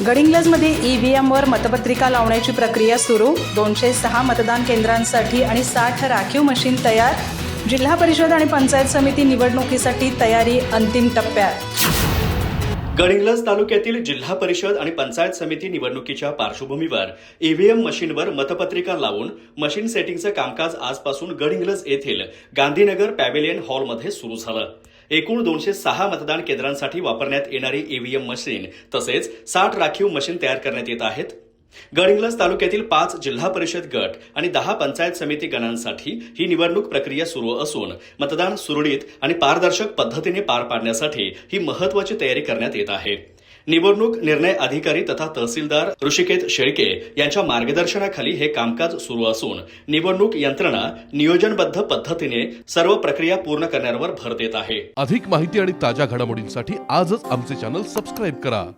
गडिंग्लजमध्ये ईव्हीएमवर मतपत्रिका लावण्याची प्रक्रिया सुरू. 206 मतदान केंद्रांसाठी आणि 60 राखीव मशीन तयार. जिल्हा परिषद आणि पंचायत समिती निवडणुकीसाठी तयारी अंतिम टप्प्यात. गडिंग्लज तालुक्यातील जिल्हा परिषद आणि पंचायत समिती निवडणुकीच्या पार्श्वभूमीवर ईव्हीएम मशीनवर मतपत्रिका लावून मशीन सेटिंगचं कामकाज आजपासून गडिंग्लज येथील गांधीनगर पॅव्हिलियन हॉलमध्ये सुरू झालं. एकूण 206 मतदान केंद्रांसाठी वापरण्यात येणारी ईव्हीएम मशीन तसेच 60 राखीव मशीन तयार करण्यात येत आहेत. गडिंग्लज तालुक्यातील 5 जिल्हा परिषद गट आणि 10 पंचायत समिती गणांसाठी ही निवडणूक प्रक्रिया सुरू असून मतदान सुरळीत आणि पारदर्शक पद्धतीने पार पाडण्यासाठी ही महत्वाची तयारी करण्यात येत आहे. निवडणूक निर्णय अधिकारी तथा तहसीलदार ऋषिकेश शेळके यांच्या मार्गदर्शनाखाली हे कामकाज सुरू असून निवडणूक यंत्रणा नियोजनबद्ध पद्धतीने सर्व प्रक्रिया पूर्ण करण्यावर भर देत आहे. अधिक माहिती आणि ताज्या घडामोडींसाठी आजच आमचे चॅनल सबस्क्राईब करा.